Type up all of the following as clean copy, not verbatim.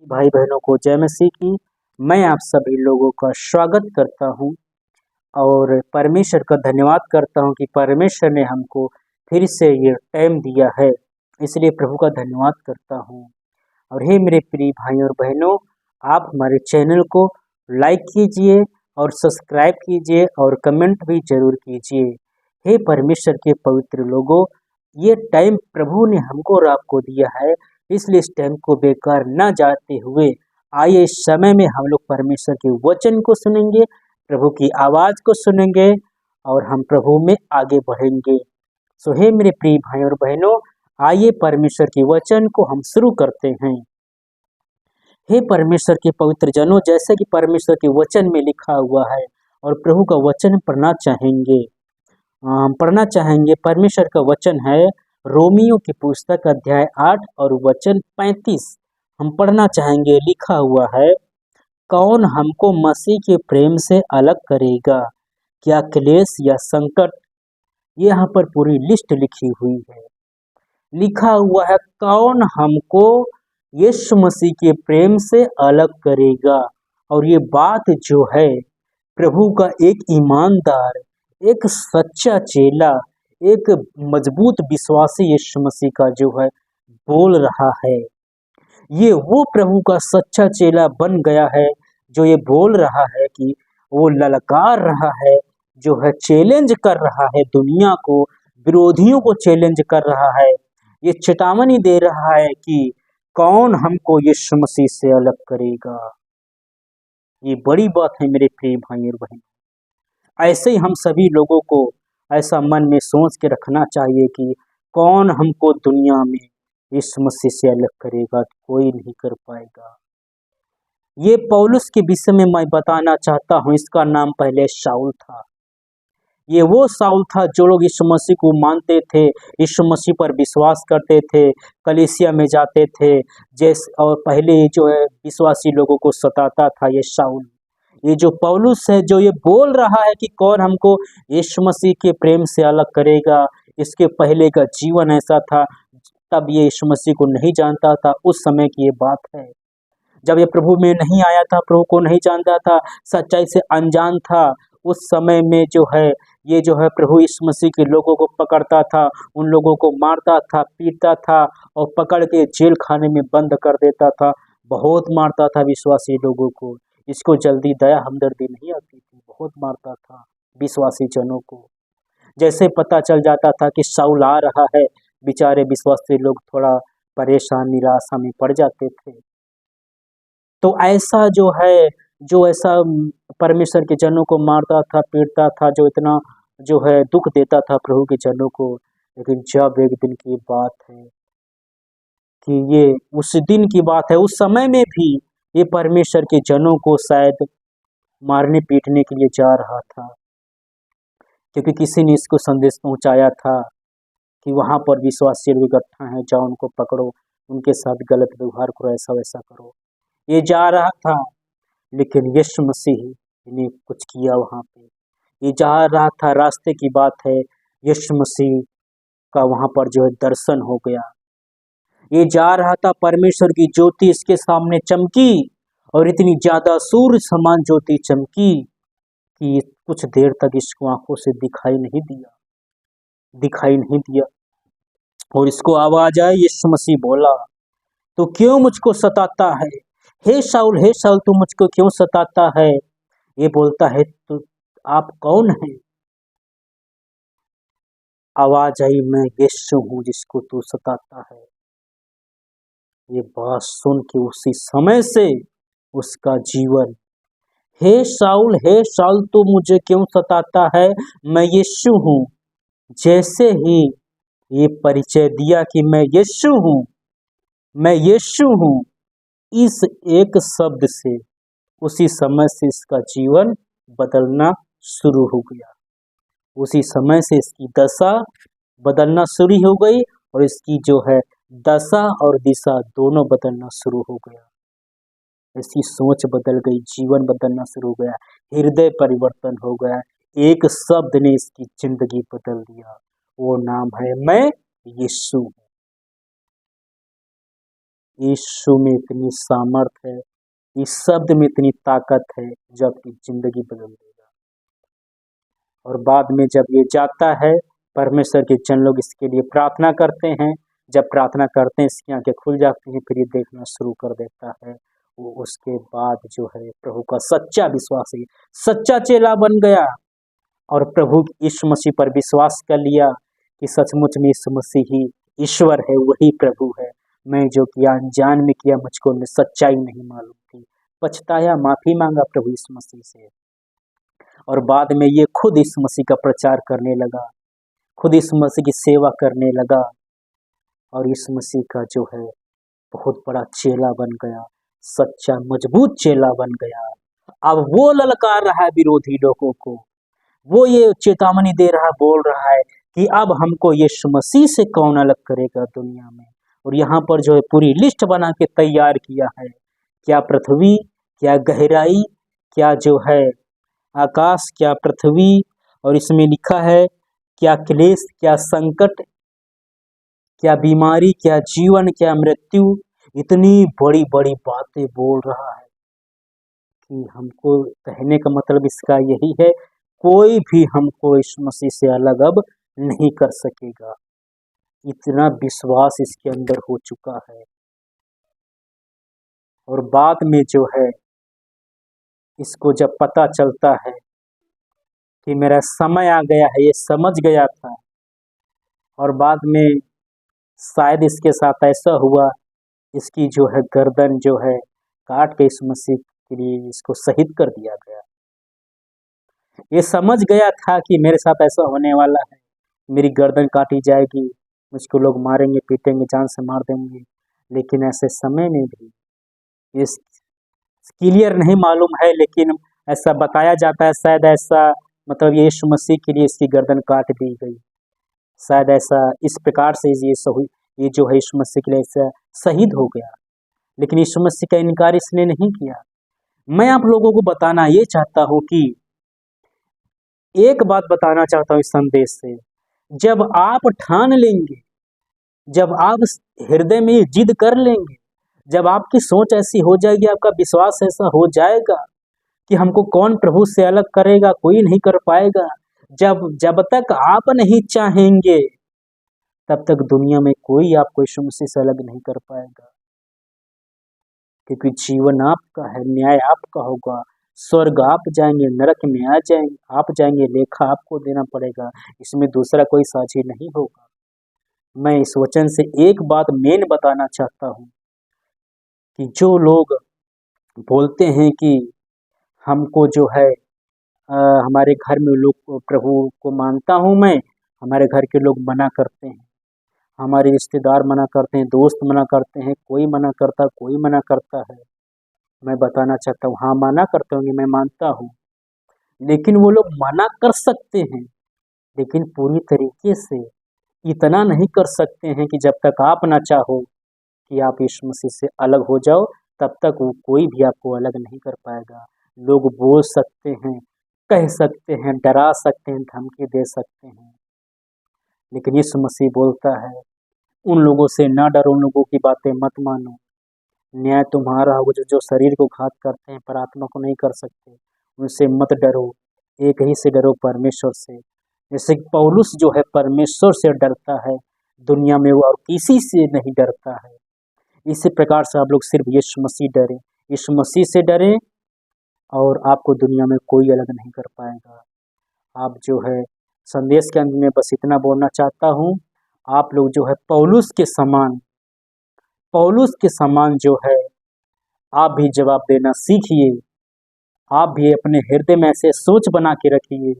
भाई बहनों को जय मसीह की। मैं आप सभी लोगों का स्वागत करता हूं और परमेश्वर का धन्यवाद करता हूं कि परमेश्वर ने हमको फिर से ये टाइम दिया है, इसलिए प्रभु का धन्यवाद करता हूं। और हे मेरे प्रिय भाई और बहनों, आप हमारे चैनल को लाइक कीजिए और सब्सक्राइब कीजिए और कमेंट भी जरूर कीजिए। हे परमेश्वर के पवित्र लोगों, ये टाइम प्रभु ने हमको और आपको दिया है, इसलिए इस टाइम को बेकार न जाते हुए आइए इस समय में हम लोग परमेश्वर के वचन को सुनेंगे, प्रभु की आवाज को सुनेंगे और हम प्रभु में आगे बढ़ेंगे। सो हे मेरे प्रिय भाई और बहनों, आइए परमेश्वर के वचन को हम शुरू करते हैं। हे परमेश्वर के पवित्र जनों, जैसे कि परमेश्वर के वचन में लिखा हुआ है और प्रभु का वचन पढ़ना चाहेंगे। परमेश्वर का वचन है रोमियो की पुस्तक अध्याय 8 और वचन 35। हम पढ़ना चाहेंगे। लिखा हुआ है, कौन हमको मसीह के प्रेम से अलग करेगा? क्या क्लेश या संकट? ये यहाँ पर पूरी लिस्ट लिखी हुई है। लिखा हुआ है, कौन हमको यीशु मसीह के प्रेम से अलग करेगा। और ये बात जो है, प्रभु का एक ईमानदार, एक सच्चा चेला, एक मजबूत विश्वासी यीशु मसीह का जो है बोल रहा है। ये वो प्रभु का सच्चा चेला बन गया है जो ये बोल रहा है कि वो ललकार रहा है, जो है चैलेंज कर रहा है दुनिया को, विरोधियों को चैलेंज कर रहा है। ये चेतावनी दे रहा है कि कौन हमको यीशु मसीह से अलग करेगा। ये बड़ी बात है मेरे प्रिय भाई और बहन। ऐसे ही हम सभी लोगों को ऐसा मन में सोच के रखना चाहिए कि कौन हमको दुनिया में यीशु मसीह से अलग करेगा, कोई नहीं कर पाएगा। ये पौलुस के विषय में मैं बताना चाहता हूँ। इसका नाम पहले शाऊल था। ये वो शाऊल था जो लोग यीशु मसीह को मानते थे, यीशु मसीह पर विश्वास करते थे, कलीसिया में जाते थे, जैसे और पहले जो है विश्वासी लोगों को सताता था ये शाऊल। ये जो पौलुस है जो ये बोल रहा है कि कौन हमको यीशु मसीह के प्रेम से अलग करेगा, इसके पहले का जीवन ऐसा था, तब ये यीशु मसीह को नहीं जानता था। उस समय की ये बात है जब ये प्रभु में नहीं आया था, प्रभु को नहीं जानता था, सच्चाई से अनजान था। उस समय में जो है ये जो है प्रभु यीशु मसीह के लोगों को पकड़ता था, उन लोगों को मारता था, पीटता था और पकड़ के जेल खाने में बंद कर देता था। बहुत मारता था विश्वासी लोगों को। इसको जल्दी दया हमदर्दी नहीं आती थी, बहुत मारता था विश्वासी जनों को। जैसे पता चल जाता था कि शाऊल आ रहा है, बेचारे विश्वासी लोग थोड़ा परेशान, निराशा में पड़ जाते थे। तो ऐसा जो है, जो ऐसा परमेश्वर के जनों को मारता था, पीटता था, जो इतना जो है दुख देता था प्रभु के जनों को। लेकिन जब एक दिन की बात है कि ये उस दिन की बात है, उस समय में भी ये परमेश्वर के जनों को शायद मारने पीटने के लिए जा रहा था, क्योंकि किसी ने इसको संदेश पहुंचाया था कि वहां पर विश्वासी लोग इकट्ठा हैं, जाओ उनको पकड़ो, उनके साथ गलत व्यवहार करो, ऐसा वैसा करो। ये जा रहा था, लेकिन यीशु मसीह ने कुछ किया वहां पे। ये जा रहा था, रास्ते की बात है, यीशु मसीह का वहां पर जो है दर्शन हो गया। ये जा रहा था, परमेश्वर की ज्योति इसके सामने चमकी और इतनी ज्यादा सूर्य समान ज्योति चमकी कि कुछ देर तक इसको आंखों से दिखाई नहीं दिया। और इसको आवाज आई, यीशु मसीह बोला, तो क्यों मुझको सताता है? हे शाऊल तू मुझको क्यों सताता है? ये बोलता है, तो आप कौन हैं? आवाज आई, मैं यीशु हूं जिसको तू सताता है। ये बात सुन के उसी समय से उसका जीवन, हे शाऊल तू मुझे क्यों सताता है? मैं यीशु हूं। जैसे ही ये परिचय दिया कि मैं यीशु हूं, इस एक शब्द से उसी समय से इसका जीवन बदलना शुरू हो गया। उसी समय से इसकी दशा बदलना शुरू हो गई और इसकी जो है दशा और दिशा दोनों बदलना शुरू हो गया। इसकी सोच बदल गई, जीवन बदलना शुरू हो गया, हृदय परिवर्तन हो गया। एक शब्द ने इसकी जिंदगी बदल दिया, वो नाम है मैं यीशु हूं। यीशु में इतनी सामर्थ है, इस शब्द में इतनी ताकत है जो आपकी ज़िंदगी बदल देगा। और बाद में जब ये जाता है, परमेश्वर के जन लोग इसके लिए प्रार्थना करते हैं। जब प्रार्थना करते हैं, इसकी आँखें खुल जाती हैं, फिर ये देखना शुरू कर देता है। वो उसके बाद जो है प्रभु का सच्चा विश्वासी, सच्चा चेला बन गया और प्रभु यीशु मसीह पर विश्वास कर लिया कि सचमुच में यीशु मसीह ही ईश्वर है, वही प्रभु है। मैं जो किया अनजान में किया, मुझको में सच्चाई नहीं मालूम थी। पछताया, माफ़ी मांगा प्रभु यीशु मसीह से, और बाद में ये खुद यीशु मसीह का प्रचार करने लगा, खुद यीशु मसीह की सेवा करने लगा और यीशु मसीह का जो है बहुत बड़ा चेला बन गया, सच्चा मजबूत चेला बन गया। अब वो ललकार रहा है विरोधी लोगों को, वो ये चेतावनी दे रहा, बोल रहा है कि अब हमको यीशु मसीह से कौन अलग करेगा दुनिया में। और यहाँ पर जो है पूरी लिस्ट बना के तैयार किया है, क्या पृथ्वी, क्या गहराई, क्या जो है आकाश, क्या पृथ्वी, और इसमें लिखा है क्या क्लेश, क्या संकट, क्या बीमारी, क्या जीवन, क्या मृत्यु। इतनी बड़ी बड़ी बातें बोल रहा है कि हमको कहने का मतलब इसका यही है, कोई भी हमको यीशु मसीह से अलग अब नहीं कर सकेगा। इतना विश्वास इसके अंदर हो चुका है। और बाद में जो है इसको जब पता चलता है कि मेरा समय आ गया है, ये समझ गया था, और बाद में शायद इसके साथ ऐसा हुआ, इसकी जो है गर्दन जो है काट के यीशु मसीह के लिए इसको शहीद कर दिया गया। ये समझ गया था कि मेरे साथ ऐसा होने वाला है, मेरी गर्दन काटी जाएगी, मुझको लोग मारेंगे, पीटेंगे, जान से मार देंगे। लेकिन ऐसे समय में भी इस क्लियर नहीं मालूम है, लेकिन ऐसा बताया जाता है, शायद ऐसा मतलब ये यीशु मसीह के लिए इसकी गर्दन काट दी गई, शायद ऐसा इस प्रकार से ये जो है यीशु मसीह के लिए ऐसा शहीद हो गया। लेकिन यीशु मसीह का इनकार इसने नहीं किया। मैं आप लोगों को बताना ये चाहता हूँ कि एक बात बताना चाहता हूँ इस संदेश से, जब आप ठान लेंगे, जब आप हृदय में जिद कर लेंगे, जब आपकी सोच ऐसी हो जाएगी, आपका विश्वास ऐसा हो जाएगा कि हमको कौन प्रभु से अलग करेगा, कोई नहीं कर पाएगा। जब तक आप नहीं चाहेंगे, तब तक दुनिया में कोई आपको यीशु मसीह से अलग नहीं कर पाएगा। क्योंकि जीवन आपका है, न्याय आपका होगा, स्वर्ग आप जाएंगे, नरक में आप जाएंगे, लेखा आपको देना पड़ेगा, इसमें दूसरा कोई साझी नहीं होगा। मैं इस वचन से एक बात मेन बताना चाहता हूँ कि जो लोग बोलते हैं कि हमको जो है हमारे घर में लोग प्रभु को मानता हूँ मैं, हमारे घर के लोग मना करते हैं, हमारे रिश्तेदार मना करते हैं, दोस्त मना करते हैं, कोई मना करता, कोई मना करता है। मैं बताना चाहता हूँ, हाँ मना करते होंगे, मैं मानता हूँ, लेकिन वो लोग मना कर सकते हैं, लेकिन पूरी तरीके से इतना नहीं कर सकते हैं कि जब तक आप ना चाहो कि आप यीशु मसीह से अलग हो जाओ, तब तक वो कोई भी आपको अलग नहीं कर पाएगा। लोग बोल सकते हैं, कह सकते हैं, डरा सकते हैं, धमकी दे सकते हैं, लेकिन यीशु मसीह बोलता है उन लोगों से ना डरो, उन लोगों की बातें मत मानो। न्याय तुम्हारा होगा, जो शरीर को घात करते हैं पर आत्मा को नहीं कर सकते, उनसे मत डरो, एक ही से डरो, परमेश्वर से। जैसे पौलुस जो है परमेश्वर से डरता है, दुनिया में वो और किसी से नहीं डरता है। इसी प्रकार से आप लोग सिर्फ यीशु मसीह डरें, यीशु मसीह से डरें, और आपको दुनिया में कोई अलग नहीं कर पाएगा। आप जो है संदेश के अंत में बस इतना बोलना चाहता हूँ, आप लोग जो है पौलुस के समान जो है आप भी जवाब देना सीखिए। आप भी अपने हृदय में ऐसे सोच बना के रखिए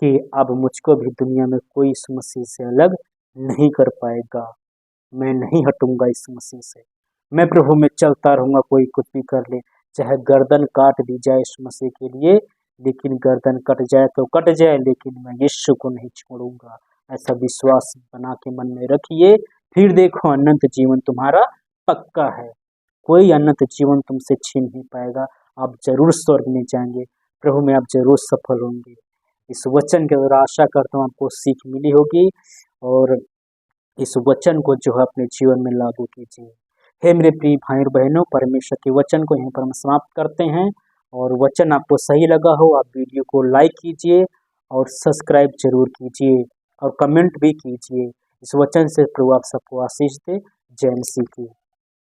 कि अब मुझको भी दुनिया में कोई इस मसीह से अलग नहीं कर पाएगा, मैं नहीं हटूंगा इस मसीह से, मैं प्रभु में चलता रहूंगा, कोई कुछ भी कर ले, चाहे गर्दन काट दी जाए इस मसीह के लिए, लेकिन गर्दन कट जाए तो कट जाए, लेकिन मैं यीशु को नहीं छोड़ूंगा। ऐसा विश्वास बना के मन में रखिए, फिर देखो अनंत जीवन तुम्हारा पक्का है, कोई अनंत जीवन तुमसे छीन नहीं पाएगा। आप जरूर स्वर्ग में जाएंगे, प्रभु में आप जरूर सफल होंगे। इस वचन के द्वारा आशा करता हूँ आपको सीख मिली होगी, और इस वचन को जो है अपने जीवन में लागू कीजिए। हे मेरे प्रिय भाई और बहनों, परमेश्वर के वचन को यहाँ पर हम समाप्त करते हैं। और वचन आपको सही लगा हो, आप वीडियो को लाइक कीजिए और सब्सक्राइब जरूर कीजिए और कमेंट भी कीजिए। इस वचन से प्रभु आप सबको आशीष दे। जय मसीह की।